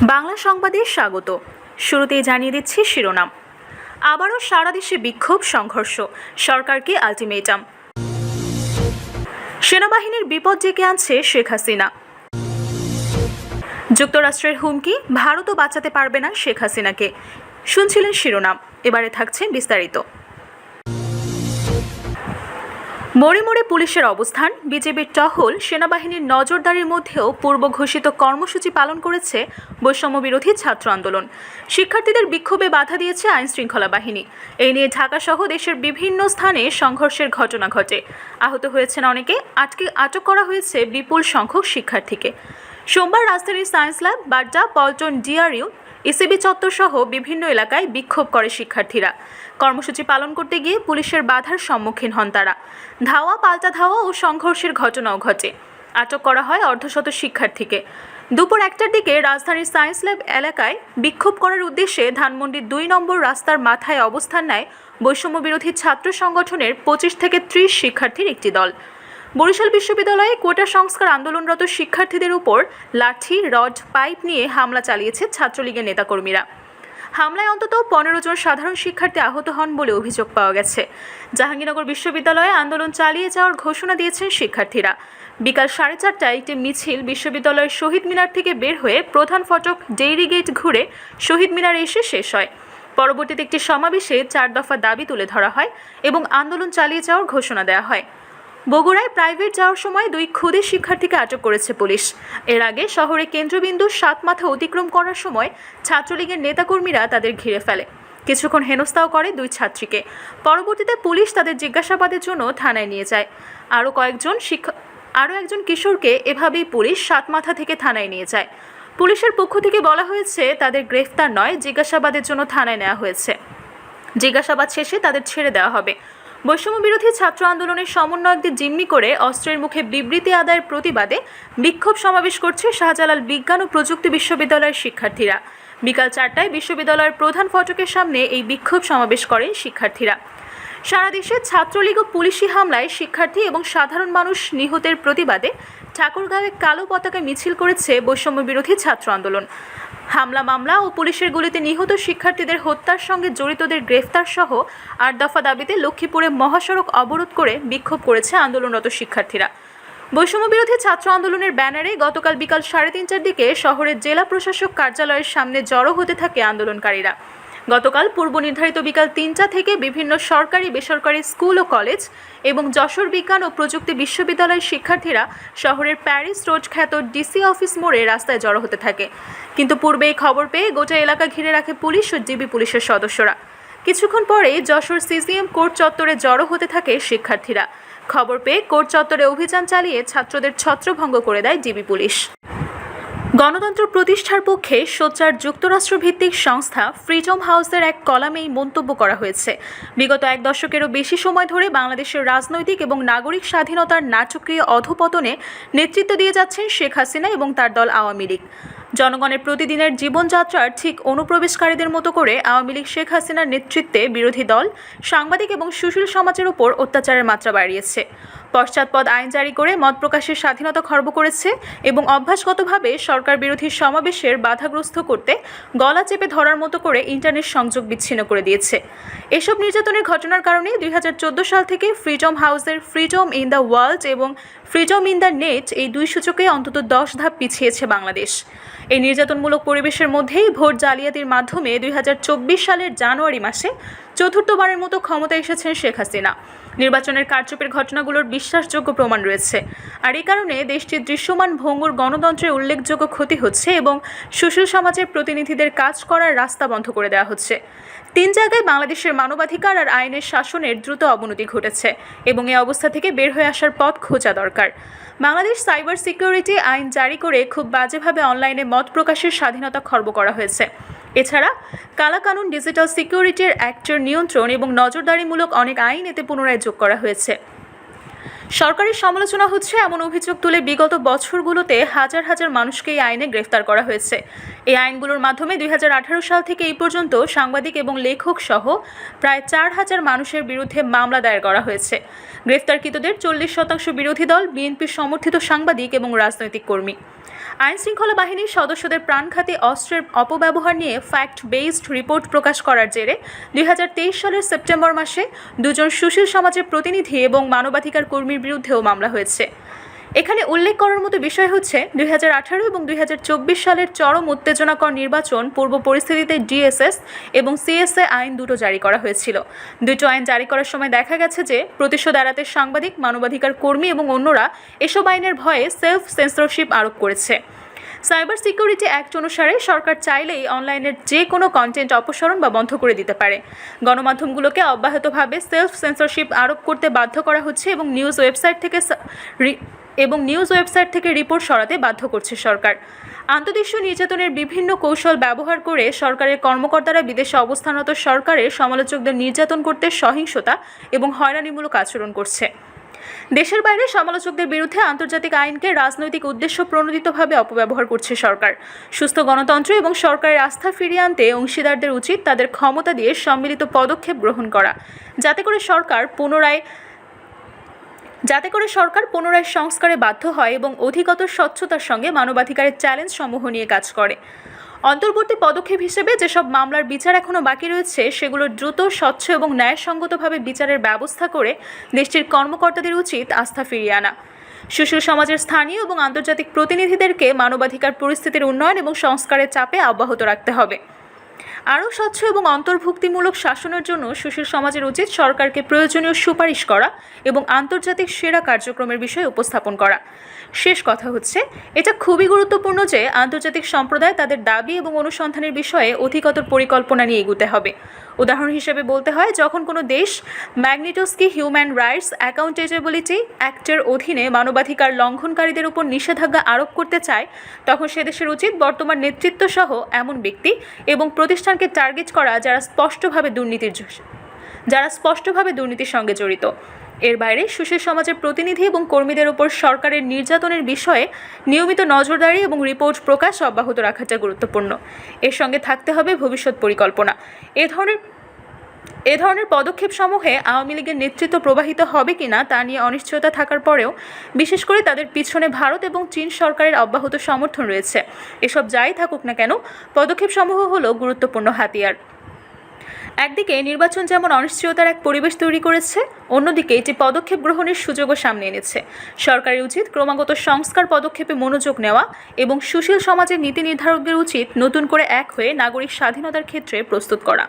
বাংলা সংবাদে স্বাগত। শুরুতেই জানিয়ে দিচ্ছি শিরোনাম। আবারও সারা দেশে বিক্ষোভ সংঘর্ষ, সরকারকে আলটিমেটাম। সেনাবাহিনীর বিপদ ডেকে আনছে শেখ হাসিনা। যুক্তরাষ্ট্রের হুমকি, ভারতও বাঁচাতে পারবে না শেখ হাসিনাকে। শুনছিলেন শিরোনাম, এবারে থাকছে বিস্তারিত। মোড়ে মোড়ে পুলিশের অবস্থান, বিজেপির টহল, সেনাবাহিনীর নজরদারির মধ্যেও পূর্ব ঘোষিত কর্মসূচি পালন করেছে বৈষম্য বিরোধী ছাত্র আন্দোলন। শিক্ষার্থীদের বিক্ষোভে বাধা দিয়েছে আইন শৃঙ্খলা বাহিনী। এই নিয়ে ঢাকাসহ দেশের বিভিন্ন স্থানে সংঘর্ষের ঘটনা ঘটে। আহত হয়েছেন অনেকে, আটক করা হয়েছে বিপুল সংখ্যক শিক্ষার্থীকে। সোমবার রাজধানীর science lab, Badda, Paltan, DRU, ECB চত্বর সহ বিভিন্ন এলাকায় বিক্ষোভ করে শিক্ষার্থীরা। কর্মসূচি পালন করতে গিয়ে পুলিশের বাধার সম্মুখীন হন তারা। ধাওয়া, পাল্টা ধাওয়া ও সংঘর্ষের ঘটনাও ঘটে। আটক করা হয় অর্ধশত শিক্ষার্থীকে। দুপুর 1টার দিকে রাজধানীর সায়েন্স ল্যাব এলাকায় বিক্ষোভ করার উদ্দেশ্যে ধানমন্ডির 2 নম্বর রাস্তার মাথায় অবস্থান নেয় বৈষম্য বিরোধী ছাত্র সংগঠনের 25 থেকে 30 শিক্ষার্থীর একটি দল। বরিশাল বিশ্ববিদ্যালয়ে কোটা সংস্কার আন্দোলনরত শিক্ষার্থীদের উপর লাঠি, রড, পাইপ নিয়ে হামলা চালিয়েছে ছাত্রলীগের নেতাকর্মীরা। হামলায় অন্তত 15 জন সাধারণ শিক্ষার্থী আহত হন বলে অভিযোগ পাওয়া গেছে। জাহাঙ্গীরনগর বিশ্ববিদ্যালয়ে আন্দোলন চালিয়ে যাওয়ার ঘোষণা দিয়েছেন শিক্ষার্থীরা। বিকাল 4:30টায় একটি মিছিল বিশ্ববিদ্যালয়ের শহীদ মিনার থেকে বের হয়ে প্রধান ফটক ডেইরি গেট ঘুরে শহীদ মিনারে এসে শেষ হয়। পরবর্তীতে একটি সমাবেশে 4 দফা দাবি তুলে ধরা হয় এবং আন্দোলন চালিয়ে যাওয়ার ঘোষণা দেওয়া হয়। বগুড়ায় প্রাইভেট যাওয়ার সময় 2 ক্ষুদে শিক্ষার্থীকে আটক করেছে পুলিশ। এর আগে শহরে কেন্দ্রবিন্দু 7 মাথা অতিক্রম করার সময় ছাত্রলীগের নেতাকর্মীরা তাদের ঘিরে ফেলে। কিছুক্ষণ হেনস্থাও করে 2 ছাত্রীকে। পরবর্তীতে পুলিশ তাদের জিজ্ঞাসাবাদের জন্য থানায় নিয়ে যায়। আরও একজন কিশোরকে এভাবেই পুলিশ 7 মাথা থেকে থানায় নিয়ে যায়। পুলিশের পক্ষ থেকে বলা হয়েছে তাদের গ্রেফতার নয়, জিজ্ঞাসাবাদের জন্য থানায় নেওয়া হয়েছে। জিজ্ঞাসাবাদ শেষে তাদের ছেড়ে দেওয়া হবে। বৈষম্য বিরোধী ছাত্র আন্দোলনের সমন্বয়কদের জিম্মি করে অস্ত্রের মুখে বিবৃতি আদায়ের প্রতিবাদে বিক্ষোভ সমাবেশ করছে শাহজালাল বিজ্ঞান ও প্রযুক্তি বিশ্ববিদ্যালয়ের শিক্ষার্থীরা। বিকাল 4টায় বিশ্ববিদ্যালয়ের প্রধান ফটকের সামনে এই বিক্ষোভ সমাবেশ করেন শিক্ষার্থীরা। সারা দেশে ছাত্রলীগ ও পুলিশি হামলায় শিক্ষার্থী এবং সাধারণ মানুষ নিহতের প্রতিবাদে ঠাকুরগাঁওয়ে কালো পতাকা মিছিল করেছে বৈষম্য বিরোধী ছাত্র আন্দোলন। হামলা, মামলা ও পুলিশের গুলিতে নিহত শিক্ষার্থীদের হত্যার সঙ্গে জড়িতদের গ্রেফতার সহ 8 দফা দাবিতে লক্ষ্মীপুরে মহাসড়ক অবরোধ করে বিক্ষোভ করেছে আন্দোলনরত শিক্ষার্থীরা। বৈষম্য বিরোধী ছাত্র আন্দোলনের ব্যানারে গতকাল বিকাল 3:30টার দিকে শহরের জেলা প্রশাসক কার্যালয়ের সামনে জড়ো হতে থাকে আন্দোলনকারীরা। গতকাল পূর্ব নির্ধারিত বিকাল 3টা থেকে বিভিন্ন সরকারি, বেসরকারি স্কুল ও কলেজ এবং যশোর বিজ্ঞান ও প্রযুক্তি বিশ্ববিদ্যালয়ের শিক্ষার্থীরা শহরের প্যারিস রোড খ্যাত ডিসি অফিস মোড়ে রাস্তায় জড়ো হতে থাকে। কিন্তু পূর্বেই খবর পেয়ে গোটা এলাকা ঘিরে রাখে পুলিশ ও জিবি পুলিশের সদস্যরা। কিছুক্ষণ পরেই যশোর সিসিএম কোর্ট চত্বরে জড়ো হতে থাকে শিক্ষার্থীরা। খবর পেয়ে কোর্ট চত্বরে অভিযান চালিয়ে ছাত্রদের ছত্রভঙ্গ করে দেয় জিবি পুলিশ। গণতন্ত্র প্রতিষ্ঠার পক্ষে সোচ্চার যুক্তরাষ্ট্রভিত্তিক সংস্থা ফ্রিডম হাউসের এক কলামে এই মন্তব্য করা হয়েছে। বিগত 1 দশকেরও বেশি সময় ধরে বাংলাদেশের রাজনৈতিক এবং নাগরিক স্বাধীনতার নাটকীয় অধঃপতনে নেতৃত্ব দিয়ে যাচ্ছেন শেখ হাসিনা এবং তার দল আওয়ামী লীগ। জনগণের প্রতিদিনের জীবনযাত্রার ঠিক অনুপ্রবেশকারীদের মতো করে আওয়ামী লীগ শেখ হাসিনার নেতৃত্বে বিরোধী দল, সাংবাদিক এবং সুশীল সমাজের উপর অত্যাচারের মাত্রা বাড়িয়েছে। পশ্চাৎপদ আইন জারি করে মত প্রকাশের স্বাধীনতা খর্ব করেছে এবং অভ্যাসগতভাবে সরকার বিরোধী সমাবেশের বাধাগ্রস্ত করতে গলা চেপে ধরার মতো করে ইন্টারনেট সংযোগ বিচ্ছিন্ন করে দিয়েছে। এসব নির্যাতনের ঘটনার কারণে 2014 সাল থেকে ফ্রিডম হাউসের ফ্রিডম ইন দ্য ওয়ার্ল্ড এবং ফ্রিডম ইন দ্য নেট এই 2 সূচকে অন্তত 10 ধাপ পিছিয়েছে বাংলাদেশ। এই নির্যাতনমূলক পরিবেশের মধ্যেই ভোট জালিয়াতির মাধ্যমে 2024 সালের জানুয়ারি মাসে চতুর্থবারের মতো ক্ষমতায় এসেছেন শেখ হাসিনা। নির্বাচনের কারচুপির ঘটনাগুলোর বিশ্বাসযোগ্য প্রমাণ রয়েছে। আর এই কারণে দেশটির দৃশ্যমান ভঙ্গুর গণতন্ত্রের উল্লেখযোগ্য ক্ষতি হচ্ছে এবং সুশীল সমাজের প্রতিনিধিদের কাজ করার রাস্তা বন্ধ করে দেওয়া হচ্ছে। 3 জায়গায় বাংলাদেশের মানবাধিকার আর আইনের শাসনের দ্রুত অবনতি ঘটেছে এবং এই অবস্থা থেকে বের হয়ে আসার পথ খোঁজা দরকার। বাংলাদেশ সাইবার সিকিউরিটি আইন জারি করে খুব বাজেভাবে অনলাইনে মত প্রকাশের স্বাধীনতা খর্ব করা হয়েছে। এছাড়া কালাকানুন, ডিজিটাল সিকিউরিটির অ্যাক্টের নিয়ন্ত্রণ এবং নজরদারিমূলক অনেক আইন এতে পুনরায় যোগ করা হয়েছে। সরকারের সমালোচনা হচ্ছে এমন অভিযোগ তুলে বিগত বছরগুলোতে হাজার হাজার মানুষকে এই আইনে গ্রেফতার করা হয়েছে। এই আইনগুলোর মাধ্যমে 2018 সাল থেকে এই পর্যন্ত সাংবাদিক এবং লেখক সহ প্রায় 4000 মানুষের বিরুদ্ধে মামলা দায়ের করা হয়েছে। গ্রেফতারকৃতদের 40% বিরোধী দল, বিএনপি সমর্থিত সাংবাদিক এবং রাজনৈতিক কর্মী। আইন শৃঙ্খলা বাহিনীর সদস্যদের প্রাণঘাতী অস্ত্রের অপব্যবহার নিয়ে ফ্যাক্ট বেসড রিপোর্ট প্রকাশ করার জেরে 2023 সালের সেপ্টেম্বর মাসে দুজন সুশীল সমাজের প্রতিনিধি এবং মানবাধিকার কর্মীর বিরুদ্ধেও মামলা হয়েছে। এখানে উল্লেখ করার মতো বিষয় হচ্ছে 2018 এবং 2024 সালের চরম উত্তেজনাকর নির্বাচন পূর্ব পরিস্থিতিতে ডিএসএস এবং সিএসএ আইন দুটো জারি করা হয়েছিল। দুটো আইন জারি করার সময় দেখা গেছে যে প্রতিশোধ এড়াতে সাংবাদিক, মানবাধিকার কর্মী এবং অন্যরা এসব আইনের ভয়ে সেলফ সেন্সরশিপ আরোপ করেছে। সাইবার সিকিউরিটি অ্যাক্ট অনুসারে সরকার চাইলেই অনলাইনের যে কোনো কন্টেন্ট অপসারণ বা বন্ধ করে দিতে পারে। গণমাধ্যমগুলোকে অব্যাহতভাবে সেলফ সেন্সরশিপ আরোপ করতে বাধ্য করা হচ্ছে এবং নিউজ ওয়েবসাইট থেকে রিপোর্ট সরাতে বাধ্য করছে সরকার। আন্তদেশীয় নির্যাতনের বিভিন্ন কৌশল ব্যবহার করে সরকারের কর্মকর্তারা বিদেশে অবস্থানরত সরকারের সমালোচকদের নির্যাতন করতে সহিংসতা এবং হয়রানিমূলক আচরণ করছে। দেশের বাইরে সমালোচকদের বিরুদ্ধে আন্তর্জাতিক আইনকে রাজনৈতিক উদ্দেশ্য প্রণোদিতভাবে অপব্যবহার করছে সরকার। সুস্থ গণতন্ত্র এবং সরকারের আস্থা ফিরিয়ে আনতে অংশীদারদের উচিত তাদের ক্ষমতা দিয়ে সম্মিলিত পদক্ষেপ গ্রহণ করা, যাতে করে সরকার পুনরায় সংস্কারে বাধ্য হয় এবং অধিকতর স্বচ্ছতার সঙ্গে মানবাধিকারের চ্যালেঞ্জ সমূহ নিয়ে কাজ করে। অন্তর্বর্তী পদক্ষেপ হিসেবে যেসব মামলার বিচার এখনও বাকি রয়েছে সেগুলোর দ্রুত, স্বচ্ছ এবং ন্যায়সঙ্গতভাবে বিচারের ব্যবস্থা করে দেশটির কর্মকর্তাদের উচিত আস্থা ফিরিয়ে আনা। সুশীল সমাজের স্থানীয় এবং আন্তর্জাতিক প্রতিনিধিদেরকে মানবাধিকার পরিস্থিতির উন্নয়ন এবং সংস্কারের চাপে অব্যাহত রাখতে হবে। আরও স্বচ্ছ এবং অন্তর্ভুক্তিমূলক শাসনের জন্য সুশীল সমাজের উচিত সরকারকে প্রয়োজনীয় সুপারিশ করা এবং আন্তর্জাতিক সেরা কার্যক্রমের বিষয়ে উপস্থাপন করা। শেষ কথা হচ্ছে, এটা খুবই গুরুত্বপূর্ণ যে আন্তর্জাতিক সম্প্রদায় তাদের দাবি এবং অনুসন্ধানের বিষয়ে অধিকতর পরিকল্পনা নিয়ে এগুতে হবে। উদাহরণ হিসেবে বলতে হয়, যখন কোনো দেশ ম্যাগনিটস্কি হিউম্যান রাইটস অ্যাকাউন্টেবিলিটি অ্যাক্টের অধীনে মানবাধিকার লঙ্ঘনকারীদের উপর নিষেধাজ্ঞা আরোপ করতে চায়, তখন সে দেশের উচিত বর্তমান নেতৃত্ব সহ এমন ব্যক্তি এবং প্রতিষ্ঠানকে টার্গেট করা যারা স্পষ্টভাবে দুর্নীতির সঙ্গে জড়িত। এর বাইরে সুশীল সমাজের প্রতিনিধি এবং কর্মীদের উপর সরকারের নির্যাতনের বিষয়ে নিয়মিত নজরদারি এবং রিপোর্ট প্রকাশ অব্যাহত রাখাটা গুরুত্বপূর্ণ। এর সঙ্গে থাকতে হবে ভবিষ্যৎ পরিকল্পনা। এ ধরনের পদক্ষেপ সমূহে আওয়ামী লীগের নেতৃত্ব প্রবাহিত হবে কিনা তা নিয়ে অনিশ্চয়তা থাকার পরেও, বিশেষ করে তাদের পিছনে ভারত এবং চীন সরকারের অব্যাহত সমর্থন রয়েছে। এসব যাই থাকুক না কেন, পদক্ষেপ সমূহ হলো গুরুত্বপূর্ণ হাতিয়ার। একদিকে নির্বাচন যেমন অনিশ্চয়তার এক পরিবেশ তৈরি করেছে, অন্যদিকে এটি পদক্ষেপ গ্রহণের সুযোগও সামনে এনেছে। সরকারের উচিত ক্রমাগত সংস্কার পদক্ষেপে মনোযোগ নেওয়া এবং সুশীল সমাজের নীতি নির্ধারকদের উচিত নতুন করে এক হয়ে নাগরিক স্বাধীনতার ক্ষেত্রে প্রস্তুত করা।